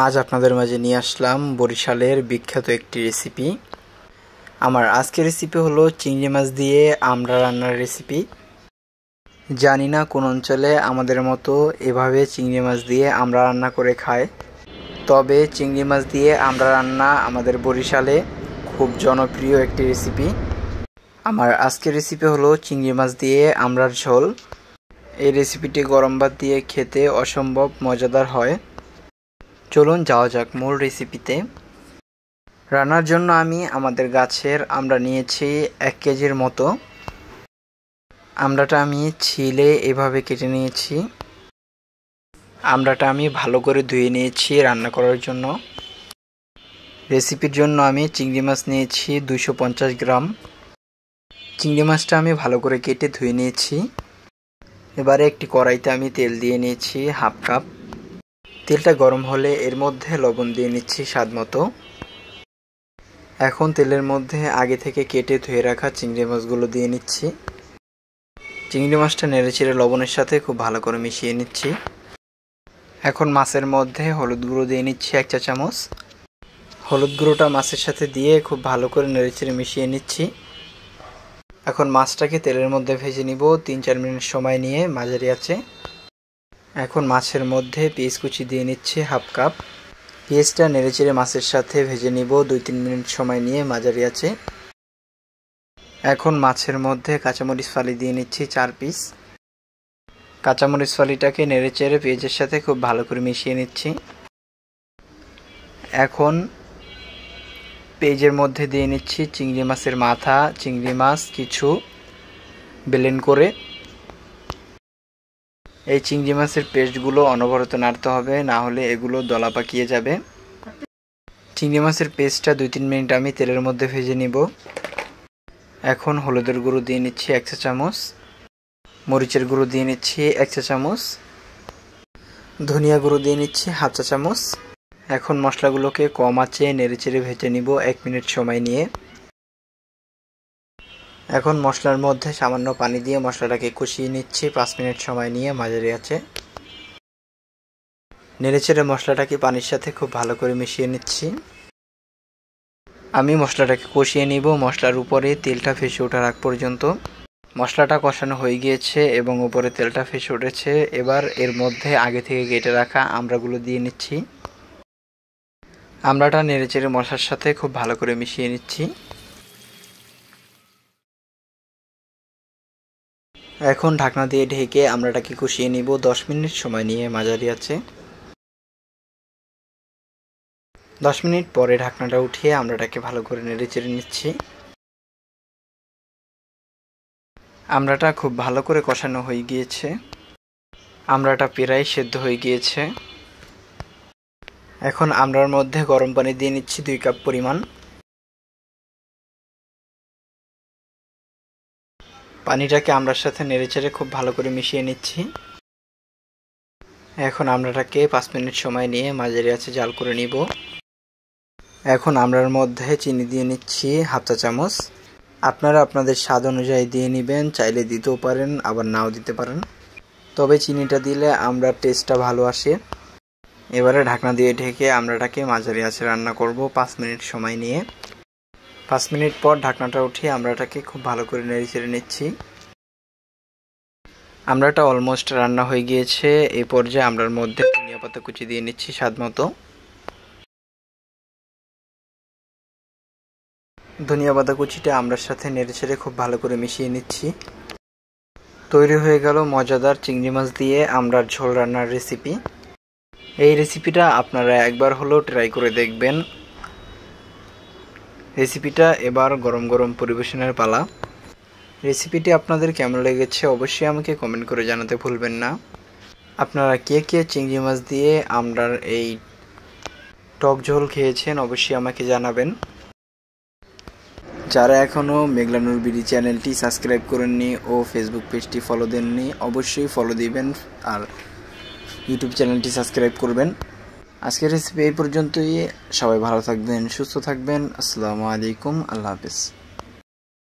আজ আপনাদের মাঝে নিয়ে আসলাম বরিশালের বিখ্যাত একটি রেসিপি। আমার আজকের রেসিপি হলো চিংড়ি মাছ দিয়ে আমড়া রান্নার রেসিপি। জানি না কোন অঞ্চলে আমাদের মতো এভাবে চিংড়ি মাছ দিয়ে আমড়া রান্না করে খায়, তবে চিংড়ি মাছ দিয়ে আমড়া রান্না আমাদের বরিশালে খুব জনপ্রিয় একটি রেসিপি। আমার আজকের রেসিপি হলো চিংড়ি মাছ দিয়ে আমড়ার ঝোল। এই রেসিপিটি গরম ভাত দিয়ে খেতে অসম্ভব মজাদার হয়। চলুন যাওয়া যাক মূল রেসিপিতে। রান্নার জন্য আমি আমাদের গাছের আমড়া নিয়েছি 1 কেজির মতো। আমড়াটা আমি ছিলে এভাবে কেটে নিয়েছি। আমড়াটা আমি ভালো করে ধুয়ে নিয়েছি রান্না করার জন্য। রেসিপির জন্য আমি চিংড়ি মাছ নিয়েছি 250 গ্রাম। চিংড়ি মাছটা আমি ভালো করে কেটে ধুয়ে নিয়েছি। এবারে একটি কড়াইতে আমি তেল দিয়ে নিয়েছি হাফ কাপ। তেলটা গরম হলে এর মধ্যে লবণ দিয়ে নিচ্ছি স্বাদ মতো। এখন তেলের মধ্যে আগে থেকে কেটে ধুয়ে রাখা চিংড়ি মাছগুলো দিয়ে নিচ্ছি। চিংড়ি মাছটা নেড়েচেড়ে লবণের সাথে খুব ভালো করে মিশিয়ে নিচ্ছি। এখন মাছের মধ্যে হলুদ গুঁড়ো দিয়ে নিচ্ছি 1 চা চামচ। হলুদ গুঁড়োটা মাছের সাথে দিয়ে খুব ভালো করে নেড়েচেড়ে মিশিয়ে নিচ্ছি। এখন মাছটাকে তেলের মধ্যে ভেজে নিব 3-4 মিনিট সময় নিয়ে মাঝারি আঁচে। এখন মাছের মধ্যে পেঁয়াজ কুচি দিয়ে নিচ্ছি হাফ কাপ। পেঁয়াজটা নেড়েচেড়ে মাছের সাথে ভেজে নিব 2-3 মিনিট সময় নিয়ে মাঝারি আঁচে। এখন মাছের মধ্যে কাঁচামরিচ ফালি দিয়ে নিচ্ছি 4 পিস। কাঁচামরিচ ফালিটাকে নেড়েচেড়ে পেঁয়াজের সাথে খুব ভালো করে মিশিয়ে নিচ্ছি। এখন পেঁয়াজের মধ্যে দিয়ে নিচ্ছি চিংড়ি মাছের মাথা, চিংড়ি মাছ কিছু ব্লেন্ড করে। এই চিংড়ি মাছের পেস্টগুলো অনবরত নাড়তে হবে, না হলে এগুলো দলা পাকিয়ে যাবে। চিংড়ি মাছের পেস্টটা 2-3 মিনিট আমি তেলের মধ্যে ভেজে নিব। এখন হলুদের গুঁড়ো দিয়ে নিচ্ছি 1 চা চামচ। মরিচের গুঁড়ো দিয়ে নিচ্ছি 1 চা চামচ। ধনিয়া গুঁড়ো দিয়ে নিচ্ছি হাফ চা চামচ। এখন মশলাগুলোকে কম আঁচে নেড়েচেড়ে ভেজে নিব 1 মিনিট সময় নিয়ে। এখন মশলার মধ্যে সামান্য পানি দিয়ে মশলাটাকে কষিয়ে নিচ্ছি 5 মিনিট সময় নিয়ে মাঝারি আঁচে। নেড়েচেড়ে মশলাটাকে পানির সাথে খুব ভালো করে মিশিয়ে নিচ্ছি। আমি মশলাটাকে কষিয়ে নিব মশলার উপরে তেলটা ভেসে ওঠার আগ পর্যন্ত। মশলাটা কষানো হয়ে গিয়েছে এবং উপরে তেলটা ভেসে উঠেছে। এবার এর মধ্যে আগে থেকে কেটে রাখা আমড়াগুলো দিয়ে নিচ্ছি। আমড়াটা নেড়েচেড়ে মশলার সাথে খুব ভালো করে মিশিয়ে নিচ্ছি। এখন ঢাকনা দিয়ে ঢেকে আমড়াটাকে কষিয়ে নিব 10 মিনিট সময় নিয়ে মাঝারি আঁচে। 10 মিনিট পরে ঢাকনাটা উঠিয়ে আমড়াটাকে ভালো করে নেড়েচেড়ে নিচ্ছি। আমড়াটা খুব ভালো করে কষানো হয়ে গিয়েছে। আমড়াটা প্রায় সেদ্ধ হয়ে গিয়েছে। এখন আমড়ার মধ্যে গরম পানি দিয়ে নিচ্ছি 2 কাপ পরিমাণ। পানিটাকে আমড়ার সাথে নেড়েচেড়ে খুব ভালো করে মিশিয়ে নিচ্ছি। এখন আমড়াটাকে 5 মিনিট সময় নিয়ে মাঝারি আঁচে জাল করে নিব। এখন আমড়ার মধ্যে চিনি দিয়ে নিচ্ছি হাফ চা চামচ। আপনারা আপনাদের স্বাদ অনুযায়ী দিয়ে নেবেন, চাইলে দিতেও পারেন আবার নাও দিতে পারেন, তবে চিনিটা দিলে আমড়ার টেস্টটা ভালো আসে। এবারে ঢাকনা দিয়ে ঢেকে আমড়াটাকে মাঝারি আঁচে রান্না করব 5 মিনিট সময় নিয়ে। 5 মিনিট পর ঢাকনাটা উঠিয়ে আমড়াটাকে খুব ভালো করে নেড়েচেড়ে নিচ্ছি। আমড়াটা অলমোস্ট রান্না হয়ে গিয়েছে। এই পর্যায়ে আমড়ার মধ্যে ধনিয়া পাতা কুচি দিয়ে নিচ্ছি স্বাদ মতো। ধনিয়া পাতা কুচিটা আমড়ার সাথে নেড়েচেড়ে খুব ভালো করে মিশিয়ে নিচ্ছি। তৈরি হয়ে গেল মজাদার চিংড়ি মাছ দিয়ে আমড়ার ঝোল রান্নার রেসিপি। এই রেসিপিটা আপনারা একবার হলেও ট্রাই করে দেখবেন। রেসিপিটা এবার গরম গরম পরিবেশনের পালা। রেসিপিটি আপনাদের কেমন লেগেছে অবশ্যই আমাকে কমেন্ট করে জানাতে ভুলবেন না। আপনারা কে কে চিংড়ি মাছ দিয়ে আমড়ার এই টক ঝোল খেয়েছেন অবশ্যই আমাকে জানাবেন। যারা এখনও মেঘলা নূর বিডি চ্যানেলটি সাবস্ক্রাইব করেননি ও ফেসবুক পেজটি ফলো দেননি অবশ্যই ফলো দিবেন আর ইউটিউব চ্যানেলটি সাবস্ক্রাইব করবেন। আজকের রেসিপি এই পর্যন্তই। সবাই ভালো থাকবেন, সুস্থ থাকবেন। আসসালামু আলাইকুম, আল্লাহ হাফেজ।